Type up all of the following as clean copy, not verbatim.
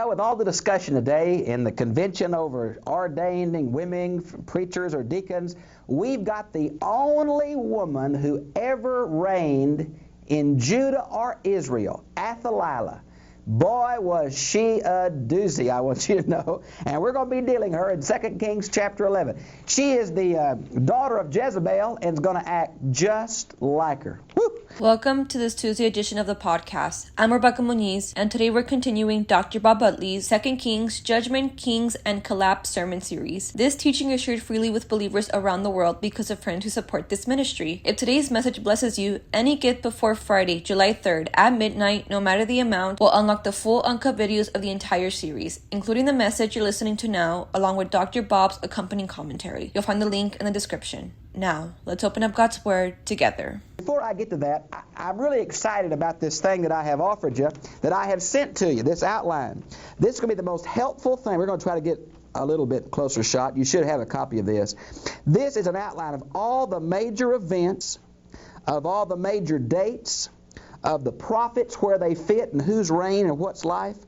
know, with all the discussion today in the convention over ordaining women, preachers or deacons, we've got the only woman who ever reigned in Judah or Israel, Athaliah. Boy, was she a doozy, I want you to know. And we're going to be dealing her in 2 Kings chapter 11. She is the daughter of Jezebel and is going to act just like her. Woo! Welcome to this Tuesday edition of the podcast. I'm Rebecca Muniz, and today we're continuing Dr. Bob Utley's 2 Kings, Judgment, Kings, and Collapse sermon series. This teaching is shared freely with believers around the world because of friends who support this ministry. If today's message blesses you, any gift before Friday, July 3rd at midnight, no matter the amount, will unlock the full uncut videos of the entire series, including the message you're listening to now, along with Dr. Bob's accompanying commentary. You'll find the link in the description. Now, let's open up God's Word together. Before I get to that, I'm really excited about this thing that I have offered you, that I have sent to you, this outline. This is going to be the most helpful thing. We're going to try to get a little bit closer shot. You should have a copy of this. This is an outline of all the major events, of all the major dates, of the prophets, where they fit and whose reign and what's life.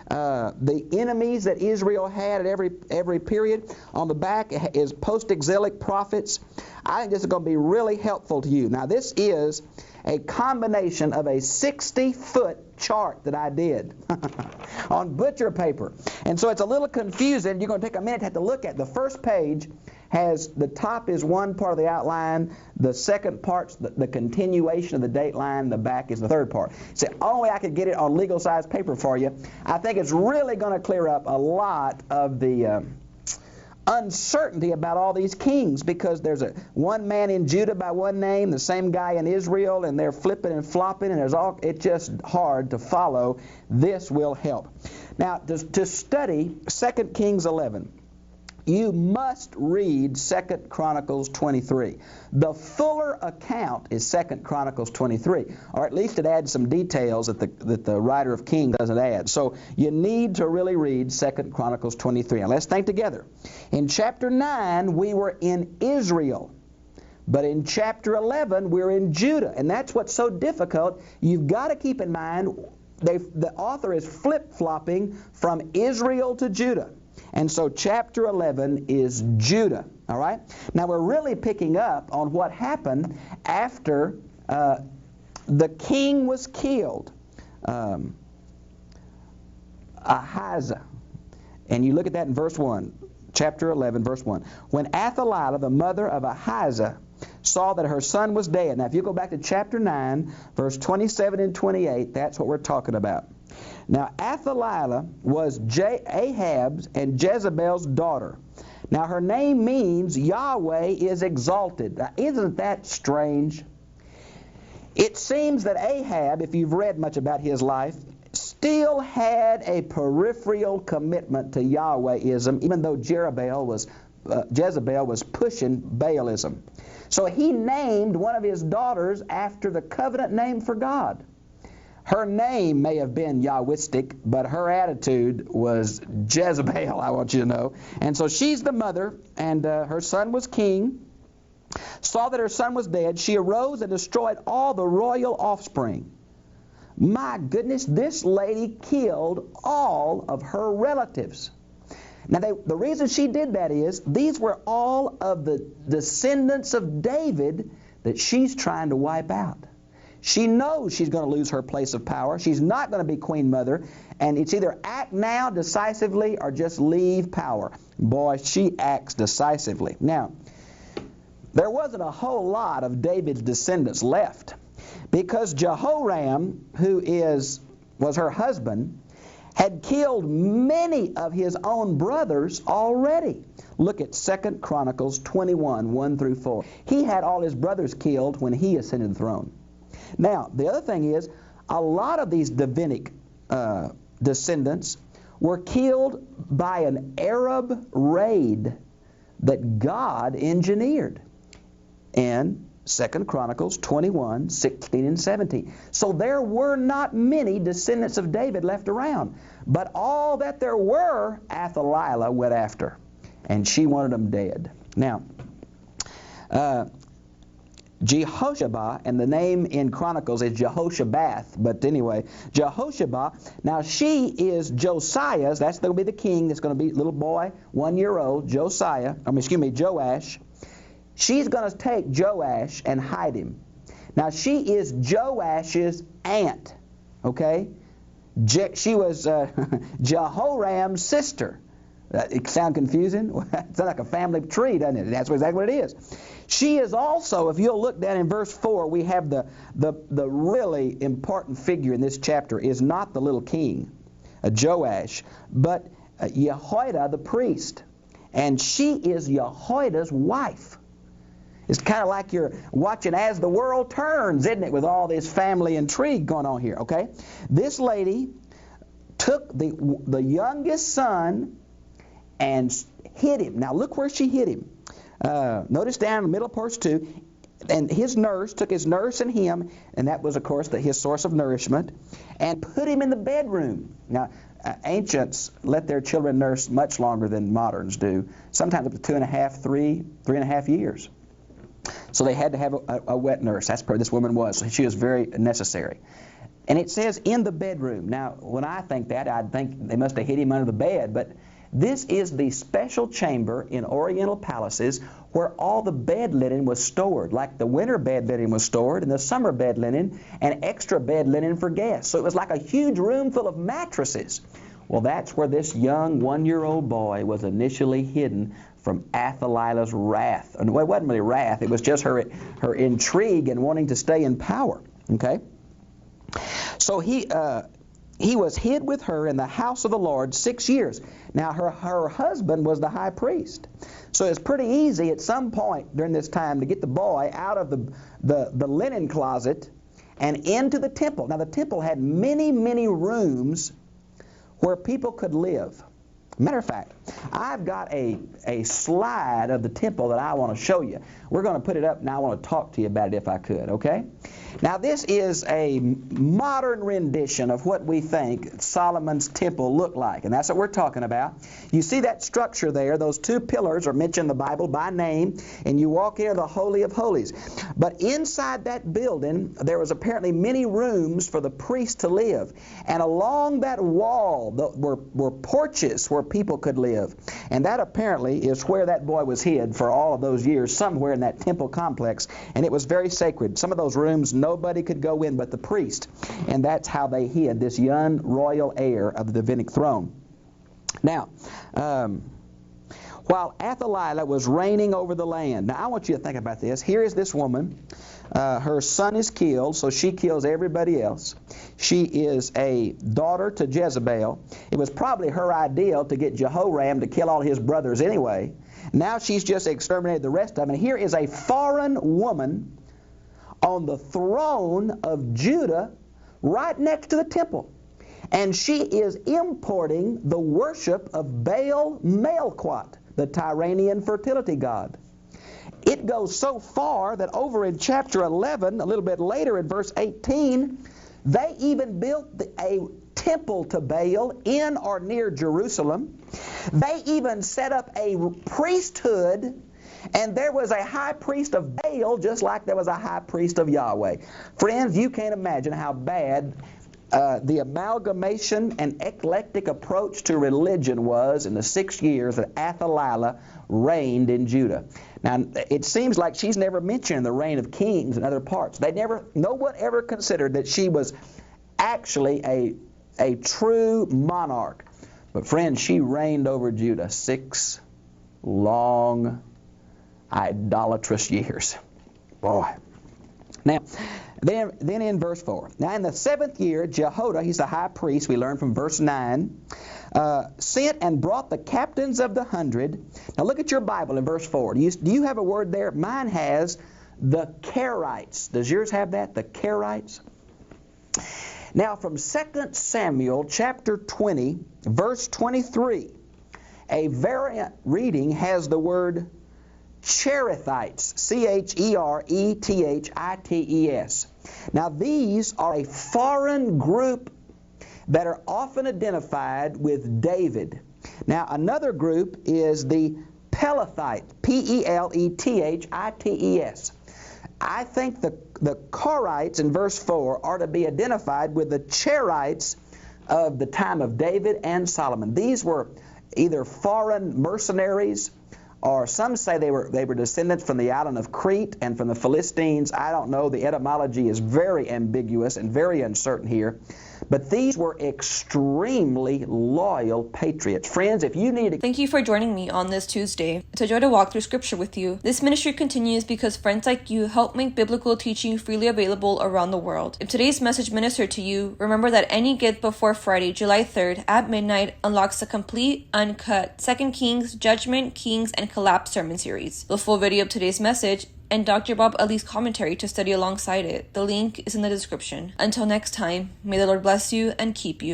The enemies that Israel had at every period. On the back is post-exilic prophets. I think this is going to be really helpful to you. Now, this is a combination of a 60-foot chart that I did on butcher paper. And so it's a little confusing. You're going to take a minute to have to look at. The first page has, the top is one part of the outline, the second part's the continuation of the date line, the back is the third part. It's the only way I could get it on legal-sized paper for you. I think it's really going to clear up a lot of the uncertainty about all these kings, because there's one man in Judah by one name, the same guy in Israel, and they're flipping and flopping, and it's just hard to follow. This will help. Now, to study 2 Kings 11, you must read 2 Chronicles 23. The fuller account is 2 Chronicles 23, or at least it adds some details that the writer of Kings doesn't add. So you need to really read 2 Chronicles 23. Now let's think together. In chapter 9, we were in Israel. But in chapter 11, we're in Judah. And that's what's so difficult. You've got to keep in mind, the author is flip-flopping from Israel to Judah. And so chapter 11 is Judah, all right? Now we're really picking up on what happened after the king was killed, Ahaziah. And you look at that in verse 1, chapter 11, verse 1. When Athaliah, the mother of Ahaziah, saw that her son was dead. Now if you go back to chapter 9, verse 27 and 28, that's what we're talking about. Now, Athaliah was Ahab's and Jezebel's daughter. Now, her name means Yahweh is exalted. Now, isn't that strange? It seems that Ahab, if you've read much about his life, still had a peripheral commitment to Yahwehism, even though Jezebel was pushing Baalism. So he named one of his daughters after the covenant name for God. Her name may have been Yahwistic, but her attitude was Jezebel, I want you to know. And so she's the mother, and her son was king. Saw that her son was dead. She arose and destroyed all the royal offspring. My goodness, this lady killed all of her relatives. Now, the reason she did that is, these were all of the descendants of David that she's trying to wipe out. She knows she's going to lose her place of power. She's not going to be queen mother. And it's either act now decisively or just leave power. Boy, she acts decisively. Now, there wasn't a whole lot of David's descendants left, because Jehoram, who was her husband, had killed many of his own brothers already. Look at 2 Chronicles 21, 1 through 4. He had all his brothers killed when he ascended the throne. Now, the other thing is, a lot of these Davidic descendants were killed by an Arab raid that God engineered in 2 Chronicles 21, 16 and 17. So there were not many descendants of David left around. But all that there were, Athaliah went after. And she wanted them dead. Now, Jehoshaphat, and the name in Chronicles is Jehoshabath, but anyway, Jehoshaphat. Now she is Josiah's, that's going to be the king, that's going to be little boy, 1 year old, Joash. She's going to take Joash and hide him. Now she is Joash's aunt, okay? She was Jehoram's sister. It sound confusing? It sounds like a family tree, doesn't it? That's exactly what it is. She is also, if you'll look down in verse 4, we have the really important figure in this chapter is not the little king, Joash, but Jehoiada the priest. And she is Jehoiada's wife. It's kind of like you're watching As the World Turns, isn't it, with all this family intrigue going on here, okay? This lady took the youngest son and hid him. Now look where she hid him. Notice down in the middle of verse 2, and his nurse took his nurse and him, and that was, of course, his source of nourishment, and put him in the bedroom. Now, ancients let their children nurse much longer than moderns do, sometimes up to 2.5, 3.5 years. So they had to have a wet nurse. That's where this woman was. So she was very necessary. And it says in the bedroom. Now, when I think that, I'd think they must have hid him under the bed, but this is the special chamber in Oriental palaces where all the bed linen was stored, like the winter bed linen was stored and the summer bed linen and extra bed linen for guests. So it was like a huge room full of mattresses. Well, that's where this young 1-year-old boy was initially hidden from Athaliah's wrath. And well, it wasn't really wrath, it was just her intrigue and wanting to stay in power. Okay? So he was hid with her in the house of the Lord 6 years. Now, her husband was the high priest. So it's pretty easy at some point during this time to get the boy out of the linen closet and into the temple. Now, the temple had many, many rooms where people could live. Matter of fact, I've got a slide of the temple that I want to show you. We're going to put it up, and I want to talk to you about it if I could, okay? Now, this is a modern rendition of what we think Solomon's temple looked like, and that's what we're talking about. You see that structure there, those two pillars are mentioned in the Bible by name, and you walk into the Holy of Holies. But inside that building, there was apparently many rooms for the priest to live, and along that wall were porches where people could live. And that apparently is where that boy was hid for all of those years, somewhere in that temple complex, and it was very sacred. Some of those rooms nobody could go in but the priest, and that's how they hid this young royal heir of the Davidic throne. Now, while Athaliah was reigning over the land, now I want you to think about this. Here is this woman. Her son is killed, so she kills everybody else. She is a daughter to Jezebel. It was probably her ideal to get Jehoram to kill all his brothers anyway. Now she's just exterminated the rest of them. And here is a foreign woman on the throne of Judah right next to the temple. And she is importing the worship of Baal Melquot, the Tyranian fertility god. It goes so far that over in chapter 11, a little bit later in verse 18, they even built a temple to Baal in or near Jerusalem. They even set up a priesthood, and there was a high priest of Baal just like there was a high priest of Yahweh. Friends, you can't imagine how bad the amalgamation and eclectic approach to religion was in the 6 years that Athaliah reigned in Judah. Now, it seems like she's never mentioned the reign of kings in other parts. No one ever considered that she was actually a true monarch. But friends, she reigned over Judah 6 long, idolatrous years. Boy. Now, then in verse 4. Now in the 7th year, Jehoiada, he's the high priest, we learn from verse 9, sent and brought the captains of the 100. Now look at your Bible in verse 4. Do you have a word there? Mine has the Kerites. Does yours have that? The Kerites? Now from 2 Samuel chapter 20, verse 23, a variant reading has the word Cherethites, Cherethites. Now these are a foreign group that are often identified with David. Now another group is the Pelethites, Pelethites. I think the Korites in verse 4 are to be identified with the Cherites of the time of David and Solomon. These were either foreign mercenaries, or some say they were descendants from the island of Crete and from the Philistines. I don't know. The etymology is very ambiguous and very uncertain here. But these were extremely loyal patriots. Friends, if you need to... Thank you for joining me on this Tuesday. It's a joy to walk through Scripture with you. This ministry continues because friends like you help make biblical teaching freely available around the world. If today's message ministered to you, remember that any gift before Friday, July 3rd at midnight unlocks the complete, uncut 2 Kings, Judgment, Kings, and Collapse sermon series. The full video of today's message and Dr. Bob Utley's commentary to study alongside it. The link is in the description. Until next time, may the Lord bless you and keep you.